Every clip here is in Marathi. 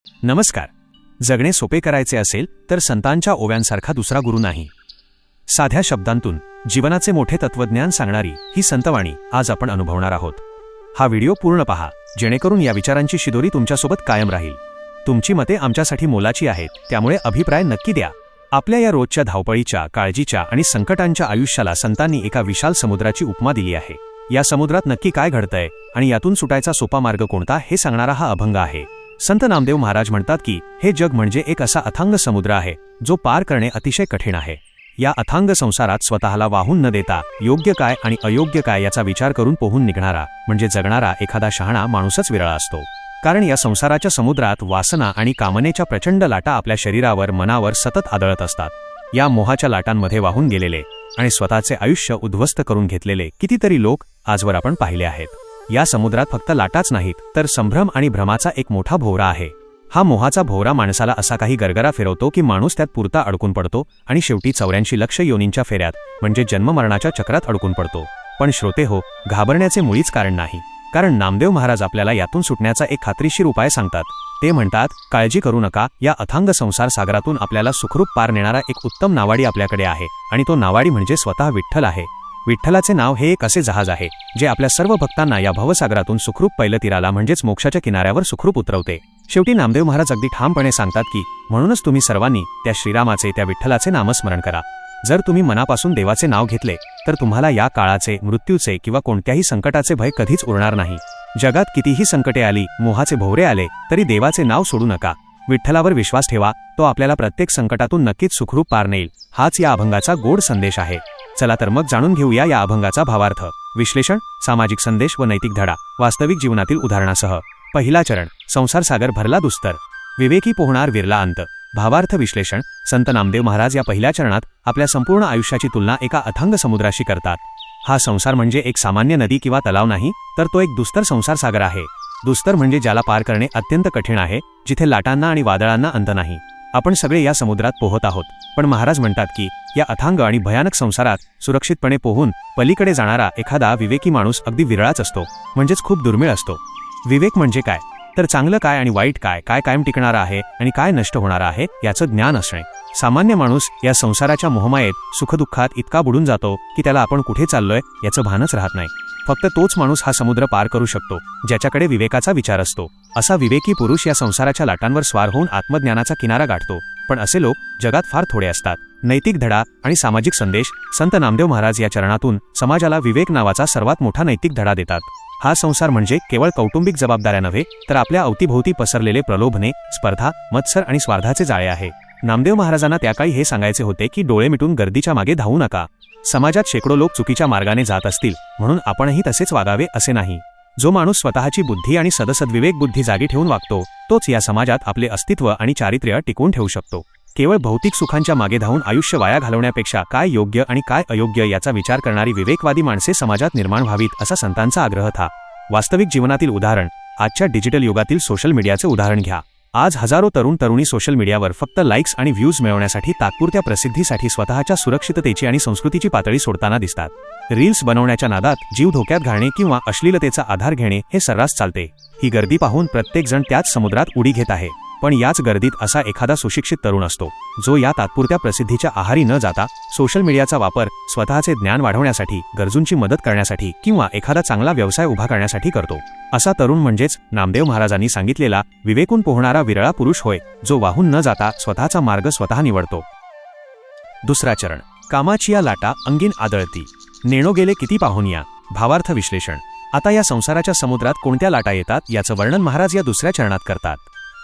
नमस्कार. जगणे सोपे करायचे असेल तर संतांच्या ओव्यांसारखा दुसरा गुरु नाही. साध्या शब्दांतून जीवनाचे मोठे तत्वज्ञान सांगणारी ही संतवाणी आज आपण अनुभवणार आहोत. हा व्हिडिओ पूर्ण पहा, जेणेकरून या विचारांची शिदोरी तुमच्यासोबत कायम राहील. तुमची मते आमच्यासाठी मोलाची आहेत, त्यामुळे अभिप्राय नक्की द्या. आपल्या या रोजच्या धावपळीच्या, काळजीच्या आणि संकटांच्या आयुष्याला संतांनी एका विशाल समुद्राची उपमा दिली आहे. या समुद्रात नक्की काय घडतंय आणि यातून सुटायचा सोपा मार्ग कोणता हे सांगणारा हा अभंग आहे. संत नामदेव महाराज म्हणतात की हे जग म्हणजे एक असा अथांग समुद्र आहे जो पार करणे अतिशय कठीण आहे. या अथांग संसारात स्वतःला वाहून न देता योग्य काय आणि अयोग्य काय याचा विचार करून पोहून निघणारा म्हणजे जगणारा एखादा शहाणा माणूसच विरळा असतो. कारण या संसाराच्या समुद्रात वासना आणि कामनेच्या प्रचंड लाटा आपल्या शरीरावर, मनावर सतत आदळत असतात. या मोहाच्या लाटांमध्ये वाहून गेलेले आणि स्वतःचे आयुष्य उद्ध्वस्त करून घेतलेले कितीतरी लोक आजवर आपण पाहिले आहेत. या समुद्रात फक्त लाटाच नाहीत, तर संभ्रम आणि भ्रमाचा एक मोठा भोवरा आहे. हा मोहाचा भोवरा माणसाला असा काही गरगरा फिरवतो की माणूस त्यात पुरता अडकून पडतो आणि शेवटी 84 लक्ष योनींच्या फेऱ्यात म्हणजे जन्ममरणाच्या चक्रात अडकून पडतो. पण श्रोते हो, घाबरण्याचे मुळीच कारण नाही. कारण नामदेव महाराज आपल्याला यातून सुटण्याचा एक खात्रीशीर उपाय सांगतात. ते म्हणतात, काळजी करू नका, या अथांग संसार सागरातून आपल्याला सुखरूप पार नेणारा एक उत्तम नावाडी आपल्याकडे आहे, आणि तो नावाडी म्हणजे स्वतः विठ्ठल आहे. विठ्ठलाचे नाव हे एक असे जहाज आहे जे आपल्या सर्व भक्तांना या भवसागरातून सुखरूप पैलतीराला म्हणजेच मोक्षाच्या किनाऱ्यावर सुखरूप उतरवते. शेवटी नामदेव महाराज अगदी ठामपणे सांगतात की म्हणूनच तुम्ही सर्वांनी त्या श्रीरामाचे, त्या विठ्ठलाचे नामस्मरण करा. जर तुम्ही मनापासून देवाचे नाव घेतले तर तुम्हाला या काळाचे, मृत्यूचे किंवा कोणत्याही संकटाचे भय कधीच उरणार नाही. जगात कितीही संकटे आली, मोहाचे भोवरे आले, तरी देवाचे नाव सोडू नका. विठ्ठलावर विश्वास ठेवा, तो आपल्याला प्रत्येक संकटातून नक्कीच सुखरूप पार नेईल. हाच या अभंगाचा गोड संदेश आहे. चला तर मग जाणून घेऊया या अभंगाचा भावार्थ, विश्लेषण, सामाजिक संदेश व नैतिक धडा वास्तविक जीवनातील उदाहरणासह. पहिला चरण, संसार सागर भरला दुस्तर, विवेकी पोहणार विरला अंत. भावार्थ विश्लेषण. संत नामदेव महाराज या पहिल्या चरणात आपल्या संपूर्ण आयुष्याची तुलना एका अथांग समुद्राशी करतात. हा संसार म्हणजे एक सामान्य नदी किंवा तलाव नाही, तर तो एक दुस्तर संसार सागर आहे. दुस्तर म्हणजे ज्याला पार करणे अत्यंत कठीण आहे, जिथे लाटांना आणि वादळांना अंत नाही. आपण सगळे या समुद्रात पोहत आहोत, पण महाराज म्हणतात की या अथांग आणि भयानक संसारात सुरक्षितपणे पोहून पलीकडे जाणारा एखादा विवेकी माणूस अगदी विरळाच असतो, म्हणजेच खूप दुर्मिळ असतो. विवेक म्हणजे काय, तर चांगलं काय आणि वाईट काय, काय कायम टिकणारा आहे आणि काय नष्ट होणारा आहे याचं ज्ञान असणे. सामान्य माणूस या संसाराच्या मोहमायेत, सुखदुःखात इतका बुडून जातो की त्याला आपण कुठे चाललोय याचं भानच राहत नाही. फक्त तोच माणूस हा समुद्र पार करू शकतो ज्याच्याकडे विवेकाचा विचार असतो. असा विवेकी पुरुष या संसाराच्या लाटांवर स्वार होऊन आत्मज्ञानाचा किनारा गाठतो. पण असे लोक जगात फार थोडे असतात. नैतिक धडा आणि सामाजिक संदेश. संत नामदेव महाराज या चरणातून समाजाला विवेक नावाचा सर्वात मोठा नैतिक धडा देतात. हा संसार म्हणजे केवळ कौटुंबिक जबाबदाऱ्या नव्हे, तर आपल्या अवतीभोवती पसरलेले प्रलोभने, स्पर्धा, मत्सर आणि स्वार्थाचे जाळे आहे. नामदेव महाराजांना त्या काळी हे सांगायचे होते की डोळे मिटून गर्दीच्या मागे धावू नका. समाजात शेकडो लोक चुकीच्या मार्गाने जात असतील म्हणून आपणही तसेच वागावे असे नाही. जो माणूस स्वतःची बुद्धी आणि सदसद्विवेक बुद्धी जागी ठेवून वागतो, तोच या समाजात आपले अस्तित्व आणि चारित्र्य टिकवून ठेवू शकतो. केवळ भौतिक सुखांच्या मागे धावून आयुष्य वाया घालवण्यापेक्षा काय योग्य आणि काय अयोग्य याचा विचार करणारी विवेकवादी माणसे समाजात निर्माण व्हावीत असा संतांचा आग्रह था. वास्तविक जीवनातील उदाहरण. आजच्या डिजिटल युगातील सोशल मीडियाचे उदाहरण घ्या. आज हजारो तरुण तरुणी सोशल मीडियावर फक्त लाईक्स आणि व्ह्यूज मिळवण्यासाठी, तात्पुरत्या प्रसिद्धीसाठी स्वतःच्या सुरक्षिततेची आणि संस्कृतीची पातळी सोडताना दिसतात. रील्स बनवण्याच्या नादात जीव धोक्यात घालणे किंवा अश्लीलतेचा आधार घेणे हे सर्रास चालते. ही गर्दी पाहून प्रत्येक जण त्याच समुद्रात उडी घेत आहे. पण याच गर्दीत असा एखादा सुशिक्षित तरुण असतो जो या तात्पुरत्या प्रसिद्धीच्या आहारी न जाता सोशल मीडियाचा वापर स्वतःचे ज्ञान वाढवण्यासाठी, गरजूंची मदत करण्यासाठी किंवा एखादा चांगला व्यवसाय उभा करण्यासाठी करतो. असा तरुण म्हणजेच नामदेव महाराजांनी सांगितलेला विवेकून पोहणारा विरळा पुरुष होय, जो वाहून न जाता स्वतःचा मार्ग स्वतः निवडतो. दुसरा चरण, कामाची या लाटा अंगीन आदळती, नेणो गेले किती पाहून या. भावार्थ विश्लेषण. आता या संसाराच्या समुद्रात कोणत्या लाटा येतात याचं वर्णन महाराज या दुसऱ्या चरणात करतात.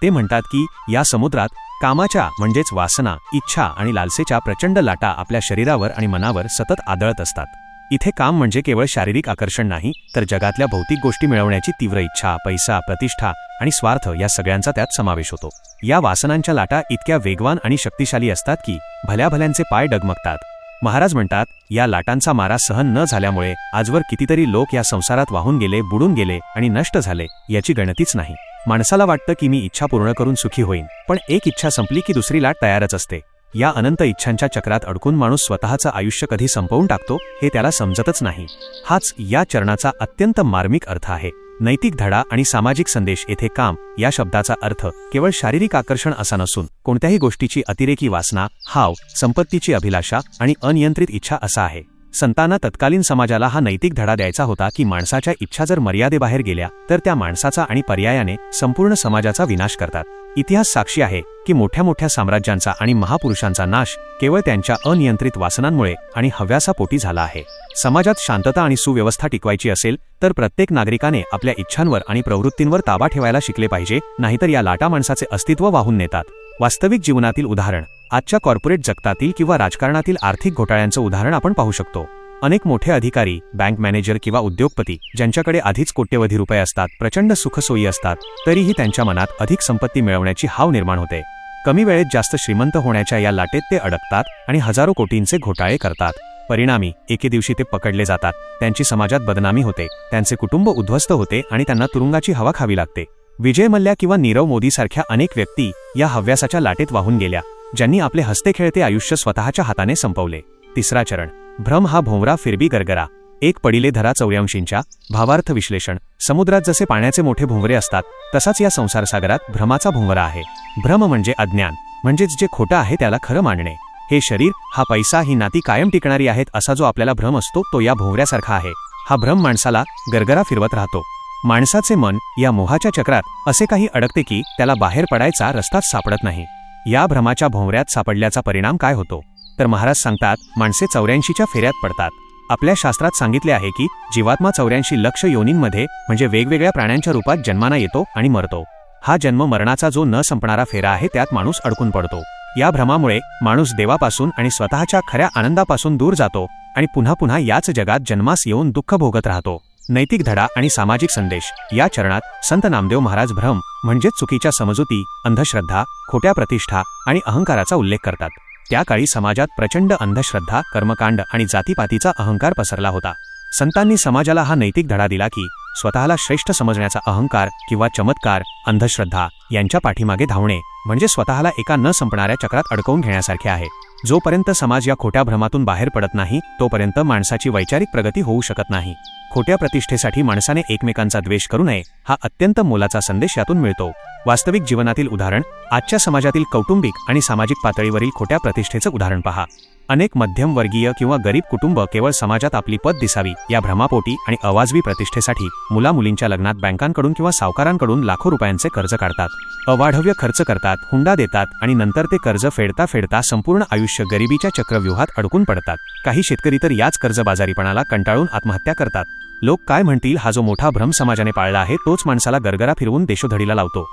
ते म्हणतात की या समुद्रात कामाच्या म्हणजेच वासना, इच्छा आणि लालसेच्या प्रचंड लाटा आपल्या शरीरावर आणि मनावर सतत आदळत असतात. इथे काम म्हणजे केवळ शारीरिक आकर्षण नाही, तर जगातल्या भौतिक गोष्टी मिळवण्याची तीव्र इच्छा, पैसा, प्रतिष्ठा आणि स्वार्थ या सगळ्यांचा त्यात समावेश होतो. या वासनांच्या लाटा इतक्या वेगवान आणि शक्तिशाली असतात की भल्याभल्यांचे पाय डगमगतात. महाराज म्हणतात, या लाटांचा मारा सहन न झाल्यामुळे आजवर कितीतरी लोक या संसारात वाहून गेले, बुडून गेले आणि नष्ट झाले याची गणतीच नाही. माणसाला वाटतं की मी इच्छा पूर्ण करून सुखी होईन, पण एक इच्छा संपली की दुसरी लाट तयारच असते. या अनंत इच्छांच्या चक्रात अडकून माणूस स्वतःचं आयुष्य कधी संपवून टाकतो हे त्याला समजतच नाही. हाच या चरणाचा अत्यंत मार्मिक अर्थ आहे. नैतिक धडा आणि सामाजिक संदेश येथे काम या शब्दाचा अर्थ केवळ शारीरिक आकर्षण असा नसून कोणत्याही गोष्टीची अतिरेकी वासना, हाव, संपत्तीची अभिलाषा आणि अनियंत्रित इच्छा असा आहे. संतांना तत्कालीन समाजाला हा नैतिक धडा द्यायचा होता की माणसाच्या इच्छा जर मर्यादेबाहेर गेल्या तर त्या माणसाचा आणि पर्यायाने संपूर्ण समाजाचा विनाश करतात. इतिहास साक्षी आहे की मोठ्या मोठ्या साम्राज्यांचा आणि महापुरुषांचा नाश केवळ त्यांच्या अनियंत्रित वासनांमुळे आणि हव्यासापोटी झाला आहे. समाजात शांतता आणि सुव्यवस्था टिकवायची असेल तर प्रत्येक नागरिकाने आपल्या इच्छांवर आणि प्रवृत्तींवर ताबा ठेवायला शिकले पाहिजे, नाहीतर या लाटा माणसाचे अस्तित्व वाहून नेतात. वास्तविक जीवनातील उदाहरण आजच्या कॉर्पोरेट जगतातील किंवा राजकारणातील आर्थिक घोटाळ्यांचं उदाहरण आपण पाहू शकतो. अनेक मोठे अधिकारी, बँक मॅनेजर किंवा उद्योगपती ज्यांच्याकडे आधीच कोट्यवधी रुपये असतात, प्रचंड सुखसोयी असतात, तरीही त्यांच्या मनात अधिक संपत्ती मिळवण्याची हाव निर्माण होते. कमी वेळेत जास्त श्रीमंत होण्याच्या या लाटेत ते अडकतात आणि हजारो कोटींचे घोटाळे करतात. परिणामी एके दिवशी ते पकडले जातात, त्यांची समाजात बदनामी होते, त्यांचे कुटुंब उद्ध्वस्त होते आणि त्यांना तुरुंगाची हवा खावी लागते. विजय मल्ल्या किंवा नीरव मोदीसारख्या अनेक व्यक्ती या हव्यासाच्या लाटेत वाहून गेल्या, ज्यांनी आपले हसते खेळते आयुष्य स्वतःच्या हाताने संपवले. तिसरा चरण, भ्रम हा भोंवरा फिरबी गरगरा. एक पडिले धरा 84च्या भावार्थ विश्लेषण. समुद्रात जसे पाण्याचे मोठे भोंवरे असतात तसाच या संसारसागरात भ्रमाचा भोंवरा आहे. भ्रम म्हणजे अज्ञान, म्हणजेच जे खोटं आहे त्याला खरं मानणे. हे शरीर, हा पैसा, ही नाती कायम टिकणारी आहेत असा जो आपल्याला भ्रम असतो तो या भोंवऱ्यासारखा आहे. हा भ्रम माणसाला गरगरा फिरवत राहतो. माणसाचे मन या मोहाच्या चक्रात असे काही अडकते की त्याला बाहेर पडायचा रस्ताच सापडत नाही. या भ्रमाच्या भोंवऱ्यात सापडल्याचा परिणाम काय होतो तर महाराज सांगतात, माणसे 84च्या फेऱ्यात पडतात. आपल्या शास्त्रात सांगितले आहे की जीवात्मा 84 लक्ष योनींमध्ये म्हणजे वेगवेगळ्या प्राण्यांच्या रूपात जन्माना येतो आणि मरतो. हा जन्म मरणाचा जो न संपणारा फेरा आहे त्यात माणूस अडकून पडतो. या भ्रमामुळे माणूस देवापासून आणि स्वतःच्या खऱ्या आनंदापासून दूर जातो आणि पुन्हा पुन्हा याच जगात जन्मास येऊन दुःख भोगत राहतो. नैतिक धडा आणि सामाजिक संदेश या चरणात संत नामदेव महाराज भ्रम म्हणजेच चुकीच्या समजुती, अंधश्रद्धा, खोट्या प्रतिष्ठा आणि अहंकाराचा उल्लेख करतात. त्या काळी समाजात प्रचंड अंधश्रद्धा, कर्मकांड आणि जातीपातीचा अहंकार पसरला होता. संतांनी समाजाला हा नैतिक धडा दिला की स्वतःला श्रेष्ठ समजण्याचा अहंकार किंवा चमत्कार, अंधश्रद्धा यांच्या पाठीमागे धावणे म्हणजे स्वतःला एका न संपणाऱ्या चक्रात अडकवून घेण्यासारखे आहे. जोपर्यंत समाज या खोट्या भ्रमातून बाहेर पडत नाही तोपर्यंत माणसाची वैचारिक प्रगती होऊ शकत नाही. खोट्या प्रतिष्ठेसाठी माणसाने एकमेकांचा द्वेष करू नये हा अत्यंत मोलाचा संदेश यातून मिळतो. वास्तविक जीवनातील उदाहरण आजच्या समाजातील कौटुंबिक आणि सामाजिक पातळीवरील खोट्या प्रतिष्ठेचं उदाहरण पहा. अनेक मध्यमवर्गीय किंवा गरीब कुटुंब केवळ समाजात आपली पद दिसावी या भ्रमापोटी आणि अवाजवी प्रतिष्ठेसाठी मुलामुलींच्या लग्नात बँकांकडून किंवा सावकारांकडून लाखो रुपयांचे कर्ज काढतात, अवाढव्य खर्च करतात, हुंडा देतात आणि नंतर ते कर्ज फेडता फेडता संपूर्ण आयुष्य गरिबीच्या चक्रव्यूहात अडकून पडतात. काही शेतकरी तर याच कर्जबाजारीपणाला कंटाळून आत्महत्या करतात. लोक काय म्हणतील हा जो मोठा भ्रम समाजाने पाळला आहे तोच माणसाला गरगरा फिरवून देशोधडीला लावतो.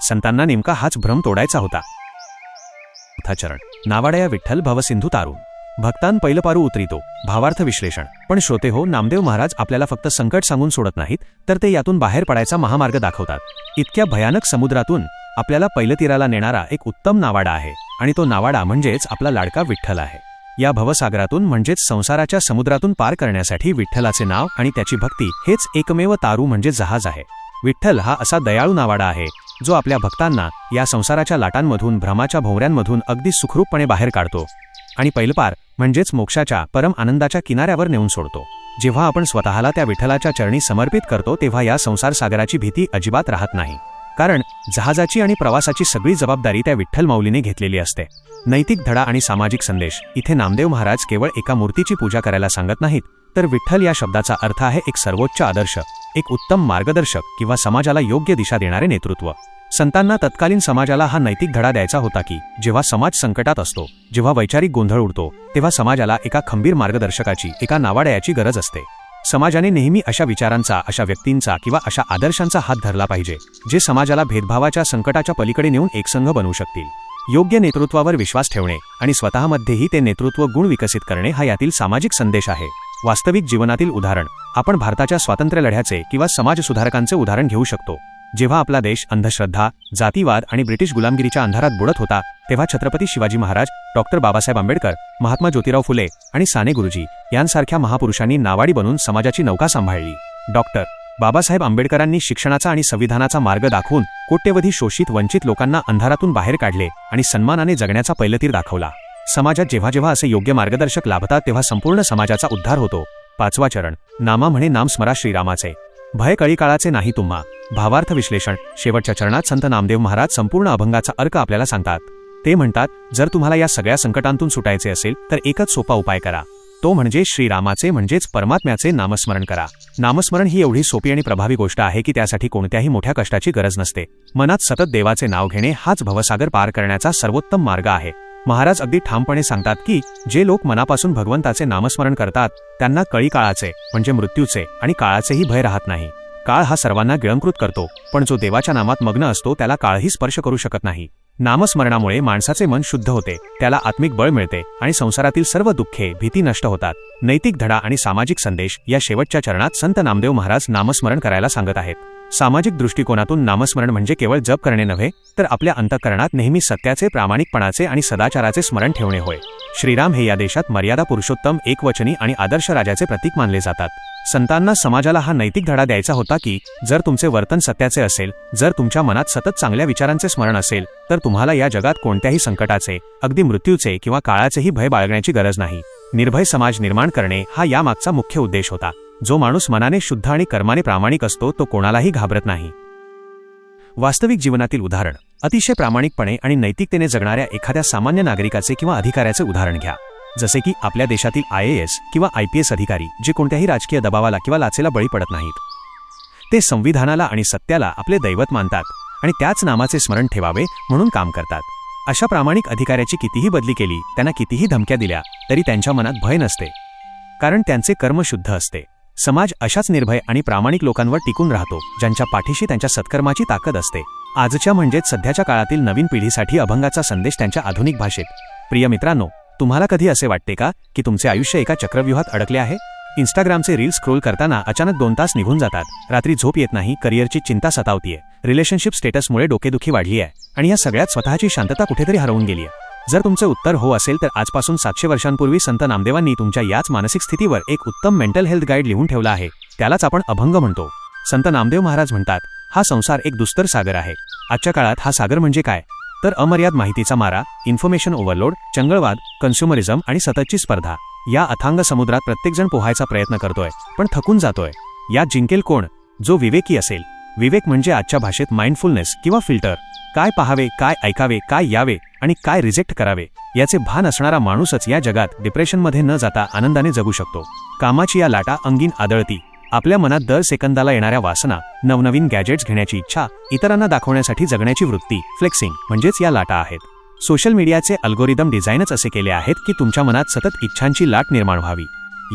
संतांना नेमका हाच भ्रम तोडायचा होता. चरण, नावाडया विठ्ठल भवसिंधू तारून. भक्तान पैलपारू उतरितो. भावार्थ विश्लेषण. पण श्रोते हो, नामदेव महाराज आपल्याला फक्त संकट सांगून सोडत नाहीत तर ते यातून बाहेर पडायचा महामार्ग दाखवतात. इतक्या भयानक समुद्रातून आपल्याला पैलतीराला नेणारा एक उत्तम नावाडा आहे आणि तो नावाडा म्हणजेच आपला लाडका विठ्ठल आहे. या भवसागरातून म्हणजेच संसाराच्या समुद्रातून पार करण्यासाठी विठ्ठलाचे नाव आणि त्याची भक्ती हेच एकमेव तारू म्हणजे जहाज आहे. विठ्ठल हा असा दयाळू नावाडा आहे जो आपल्या भक्तांना या संसाराच्या लाटांमधून, भ्रमाच्या भोवऱ्यांमधून अगदी सुखरूपपणे बाहेर काढतो आणि पैलपार म्हणजेच मोक्षाच्या परम आनंदाच्या किनाऱ्यावर नेऊन सोडतो. जेव्हा आपण स्वतःला त्या विठ्ठलाच्या चरणी समर्पित करतो तेव्हा या संसार सागराची भीती अजिबात राहत नाही, कारण जहाजाची आणि प्रवासाची सगळी जबाबदारी त्या विठ्ठल माऊलीने घेतलेली असते. नैतिक धडा आणि सामाजिक संदेश. इथे नामदेव महाराज केवळ एका मूर्तीची पूजा करायला सांगत नाहीत, तर विठ्ठल या शब्दाचा अर्थ आहे एक सर्वोच्च आदर्श, एक उत्तम मार्गदर्शक किंवा समाजाला योग्य दिशा देणारे नेतृत्व. संतांना तत्कालीन समाजाला हा नैतिक धडा द्यायचा होता की जेव्हा समाज संकटात असतो, जेव्हा वैचारिक गोंधळ उडतो, तेव्हा समाजाला एका खंबीर मार्गदर्शकाची, एका नावाडयाची गरज असते. समाजाने नेहमी अशा विचारांचा, अशा व्यक्तींचा किंवा अशा आदर्शांचा हात धरला पाहिजे जे समाजाला भेदभावाच्या संकटाच्या पलीकडे नेऊन एकसंघ बनवू शकतील. योग्य नेतृत्वावर विश्वास ठेवणे आणि स्वतःमध्येही ते नेतृत्व गुण विकसित करणे हा यातील सामाजिक संदेश आहे. वास्तविक जीवनातील उदाहरण आपण भारताच्या स्वातंत्र्य लढ्याचे किंवा समाजसुधारकांचे उदाहरण घेऊ शकतो. जेव्हा आपला देश अंधश्रद्धा, जातीवाद आणि ब्रिटिश गुलामगिरीच्या अंधारात बुडत होता तेव्हा छत्रपती शिवाजी महाराज, डॉक्टर बाबासाहेब आंबेडकर, महात्मा ज्योतिराव फुले आणि साने गुरुजी यांसारख्या महापुरुषांनी नावाडी बनून समाजाची नौका सांभाळली. डॉक्टर बाबासाहेब आंबेडकरांनी शिक्षणाचा आणि संविधानाचा मार्ग दाखवून कोट्यवधी शोषित वंचित लोकांना अंधारातून बाहेर काढले आणि सन्मानाने जगण्याचा पैलतीर दाखवला. समाजात जेव्हा जेव्हा असे योग्य मार्गदर्शक लाभतात तेव्हा संपूर्ण समाजाचा उद्धार होतो. 5वा चरण, नामा म्हणे नाम स्मरा श्रीरामाचे. भय कळी काळाचे नाही तुम्हा. भावार्थ विश्लेषण. शेवटच्या चरणात संत नामदेव महाराज संपूर्ण अभंगाचा अर्थ आपल्याला सांगतात. ते म्हणतात, जर तुम्हाला या सगळ्या संकटांतून सुटायचे असेल तर एकच सोपा उपाय करा. तो म्हणजे श्रीरामाचे म्हणजेच परमात्म्याचे नामस्मरण करा. नामस्मरण ही एवढी सोपी आणि प्रभावी गोष्ट आहे की त्यासाठी कोणत्याही मोठ्या कष्टाची गरज नसते. मनात सतत देवाचे नाव घेणे हाच भवसागर पार करण्याचा सर्वोत्तम मार्ग आहे. महाराज अगदी ठामपणे सांगतात की जे लोक मनापासून भगवंताचे नामस्मरण करतात त्यांना कळी काळाचे म्हणजे मृत्यूचे आणि काळाचेही भय राहत नाही. काळ हा सर्वांना गिळंकृत करतो, पण जो देवाच्या नामात मग्न असतो त्याला काळही स्पर्श करू शकत नाही. नामस्मरणामुळे माणसाचे मन शुद्ध होते, त्याला आत्मिक बळ मिळते आणि संसारातील सर्व दुःखे भीती नष्ट होतात. नैतिक धडा आणि सामाजिक संदेश या शेवटच्या चरणात संत नामदेव महाराज नामस्मरण करायला सांगत आहेत. सामाजिक दृष्टिकोनातून नामस्मरण म्हणजे केवळ जप करणे नव्हे, तर आपल्या अंतःकरणात नेहमी सत्याचे, प्रामाणिकपणाचे आणि सदाचाराचे स्मरण ठेवणे होय. श्रीराम हे या देशात मर्यादा पुरुषोत्तम, एकवचनी आणि आदर्श राजाचे प्रतीक मानले जातात. संतांना समाजाला हा नैतिक धडा द्यायचा होता की जर तुमचे वर्तन सत्याचे असेल, जर तुमच्या मनात सतत चांगल्या विचारांचे स्मरण असेल, तर तुम्हाला या जगात कोणत्याही संकटाचे, अगदी मृत्यूचे किंवा काळाचेही भय बाळगण्याची गरज नाही. निर्भय समाज निर्माण करणे हा यामागचा मुख्य उद्देश होता. जो माणूस मनाने शुद्ध आणि कर्माने प्रामाणिक असतो तो कोणालाही घाबरत नाही. वास्तविक जीवनातील उदाहरण. अतिशय प्रामाणिकपणे आणि नैतिकतेने जगणाऱ्या एखाद्या सामान्य नागरिकाचे किंवा अधिकाऱ्याचे उदाहरण घ्या. जसे की आपल्या देशातील IAS किंवा IPS अधिकारी जे कोणत्याही राजकीय दबावाला किंवा लाचेला बळी पडत नाहीत. ते संविधानाला आणि सत्याला आपले दैवत मानतात आणि त्याच नामाचे स्मरण ठेवावे म्हणून काम करतात. अशा प्रामाणिक अधिकाऱ्याची कितीही बदली केली, त्यांना कितीही धमक्या दिल्या तरी त्यांच्या मनात भय नसते, कारण त्यांचे कर्म शुद्ध असते. समाज अशाच निर्भय आणि प्रामाणिक लोकांवर टिकून राहतो ज्यांच्या पाठीशी त्यांच्या सत्कर्माची ताकद असते. आजच्या म्हणजेच सध्याच्या काळातील नवीन पिढीसाठी अभंगाचा संदेश त्यांच्या आधुनिक भाषेत. प्रिय मित्रांनो, तुम्हाला कधी असे वाटते का की तुमचे आयुष्य एका चक्रव्यूहात अडकले आहे? इंस्टाग्रामचे रील्स स्क्रोल करताना अचानक 2 तास निघून जातात, रात्री झोप येत नाही, करिअरची चिंता सतावतीये, रिलेशनशिप स्टेटसमुळे डोकेदुखी वाढली आहे आणि या सगळ्यात स्वतःची शांतता कुठेतरी हरवून गेली आहे. जर तुमचे उत्तर हो असेल तर आजपासून 700 वर्षांपूर्वी संत नामदेवांनी तुमच्या याच मानसिक स्थितीवर एक उत्तम मेंटल हेल्थ गाईड लिहून ठेवला आहे. त्यालाच आपण अभंग म्हणतो. संत नामदेव महाराज म्हणतात, हा संसार एक दुस्तर सागर आहे. आजच्या काळात हा सागर म्हणजे काय, तर अमर्याद माहितीचा मारा, इन्फॉर्मेशन ओव्हरलोड, चंगळवाद, कन्झ्युमरिझम आणि सततची स्पर्धा. या अथांग समुद्रात प्रत्येकजण पोहायचा प्रयत्न करतोय, पण थकून जातोय. यात जिंकेल कोण? जो विवेकी असेल. विवेक म्हणजे आजच्या भाषेत माइंडफुलनेस किंवा फिल्टर. काय पाहावे, काय ऐकावे, काय यावे आणि काय रिजेक्ट करावे याचे भान असणारा माणूसच या जगात डिप्रेशनमध्ये न जाता आनंदाने जगू शकतो. कामाची या लाटा अंगीन आदळती. आपल्या मनात दर सेकंदाला येणाऱ्या वासना, नवनवीन गॅजेट्स घेण्याची इच्छा, इतरांना दाखवण्यासाठी जगण्याची वृत्ती, फ्लेक्सिंग म्हणजेच या लाटा आहेत. सोशल मीडियाचे अल्गोरिदम डिझाईनच असे केले आहेत की तुमच्या मनात सतत इच्छांची लाट निर्माण व्हावी.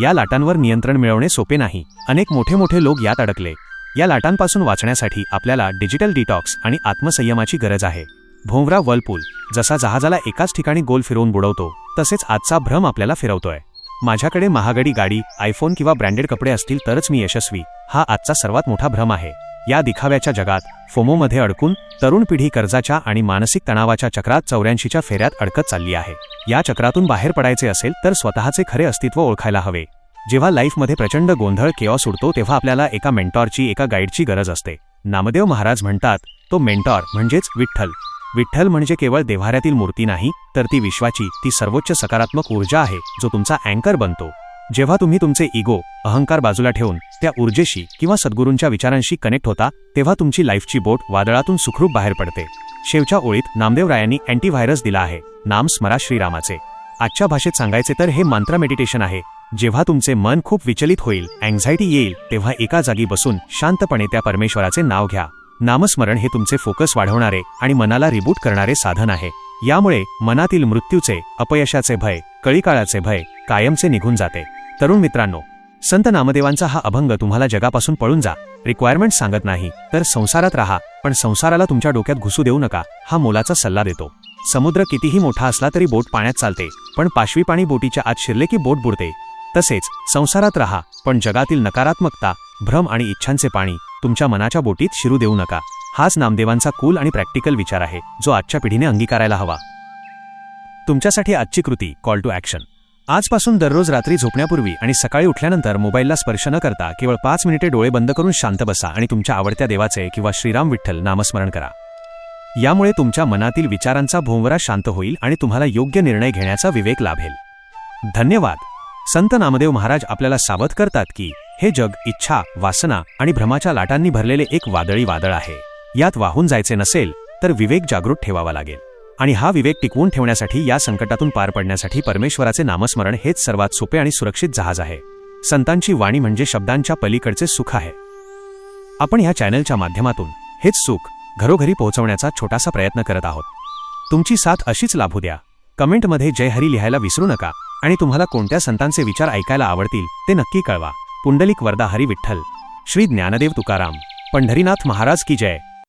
या लाटांवर नियंत्रण मिळवणे सोपे नाही. अनेक मोठे लोक यात अडकले. या लाटांपासून वाचण्यासाठी आपल्याला डिजिटल डिटॉक्स आणि आत्मसंयमाची गरज आहे. भोंवरा वर्लपूल जसा जहाजाला एकाच ठिकाणी गोल फिरवून बुडवतो, तसेच आजचा भ्रम आपल्याला फिरवतोय. माझ्याकडे महागडी गाडी, आयफोन किंवा ब्रँडेड कपडे असतील तरच मी यशस्वी, हा आजचा सर्वात मोठा भ्रम आहे. या दिखाव्याच्या जगात फोमोमध्ये अडकून तरुण पिढी कर्जाच्या आणि मानसिक तणावाच्या चक्रात 84च्या फेऱ्यात अडकत चालली आहे. या चक्रातून बाहेर पडायचे असेल तर स्वतःचे खरे अस्तित्व ओळखायला हवे. जेव्हा लाईफमध्ये प्रचंड गोंधळ, केऑस उडतो तेव्हा आपल्याला एका मेंटॉरची, एका गाईडची गरज असते. नामदेव महाराज म्हणतात, तो मेंटॉर म्हणजेच विठ्ठल. विठ्ठल म्हणजे केवळ देव्हाऱ्यातील मूर्ती नाही, तर ती विश्वाची, ती सर्वोच्च सकारात्मक ऊर्जा आहे जो तुमचा अँकर बनतो. जेव्हा तुम्ही तुमचे इगो, अहंकार बाजूला ठेवून त्या ऊर्जेशी किंवा सद्गुरूंच्या विचारांशी कनेक्ट होता, तेव्हा तुमची लाईफची बोट वादळातून सुखरूप बाहेर पडते. शेवटच्या ओळीत नामदेवरायांनी अँटीव्हायरस दिला आहे. नाम स्मरा श्रीरामाचे. आजच्या भाषेत सांगायचे तर हे मंत्र मेडिटेशन आहे. जेव्हा तुमचे मन खूप विचलित होईल, अँक्झायटी येईल, तेव्हा एका जागी बसून शांतपणे त्या परमेश्वराचे नाव घ्या. नामस्मरण हे तुमचे फोकस वाढवणारे आणि मनाला रिबूट करणारे साधन आहे. यामुळे मनातील मृत्यूचे, अपयशाचे भय, कळीकाळाचे भय कायमचे निघून जाते. तरुण मित्रांनो, संत नामदेवांचा हा अभंग तुम्हाला जगापासून पळून जा, रिक्वायरमेंट सांगत नाही, तर संसारात राहा, पण संसाराला तुमच्या डोक्यात घुसू देऊ नका, हा मोलाचा सल्ला देतो. समुद्र कितीही मोठा असला तरी बोट पाण्यात चालते, पण पाशवी पाणी बोटीच्या आत शिरले की बोट बुडते. तसेच संसारात राहा, पण जगातील नकारात्मकता, भ्रम आणि इच्छांचे पाणी तुमच्या मनाच्या बोटीत शिरू देऊ नका. हाच नामदेवांचा कूल आणि प्रॅक्टिकल विचार आहे, जो आजच्या पिढीने अंगीकारायला हवा. तुमच्यासाठी आजची कृती, कॉल टू ॲक्शन. आजपासून दररोज रात्री झोपण्यापूर्वी आणि सकाळी उठल्यानंतर मोबाईलला स्पर्श न करता केवळ 5 मिनिटे डोळे बंद करून शांत बसा आणि तुमच्या आवडत्या देवाचे किंवा श्रीराम विठ्ठल नामस्मरण करा. यामुळे तुमच्या मनातील विचारांचा भोंवरा शांत होईल आणि तुम्हाला योग्य निर्णय घेण्याचा विवेक लाभेल. धन्यवाद. संत नामदेव महाराज आपल्याला सावध करतात की हे जग इच्छा, वासना आणि भ्रमाच्या लाटांनी भरलेले एक वादळी वादळ आहे. यात वाहून जायचे नसेल तर विवेक जागृत ठेवावा लागेल. आणि हा विवेक टिकवून ठेवण्यासाठी, या संकटातून पार पडण्यासाठी परमेश्वराचे नामस्मरण हेच सर्वात सोपे आणि सुरक्षित जहाज आहे. संतांची वाणी म्हणजे शब्दांच्या पलीकडचे सुख आहे. आपण ह्या चॅनलच्या माध्यमातून हेच सुख घरोघरी पोहोचवण्याचा छोटासा प्रयत्न करत आहोत. तुमची साथ अशीच लाभू द्या. कमेंटमध्ये जय हरी लिहायला विसरू नका आणि तुम्हाला कोणत्या संतांचे विचार ऐकायला आवडतील ते नक्की कळवा. पुंडलिक वरदा हरी विठ्ठल. श्री ज्ञानदेव तुकाराम. पंढरीनाथ महाराज की जय.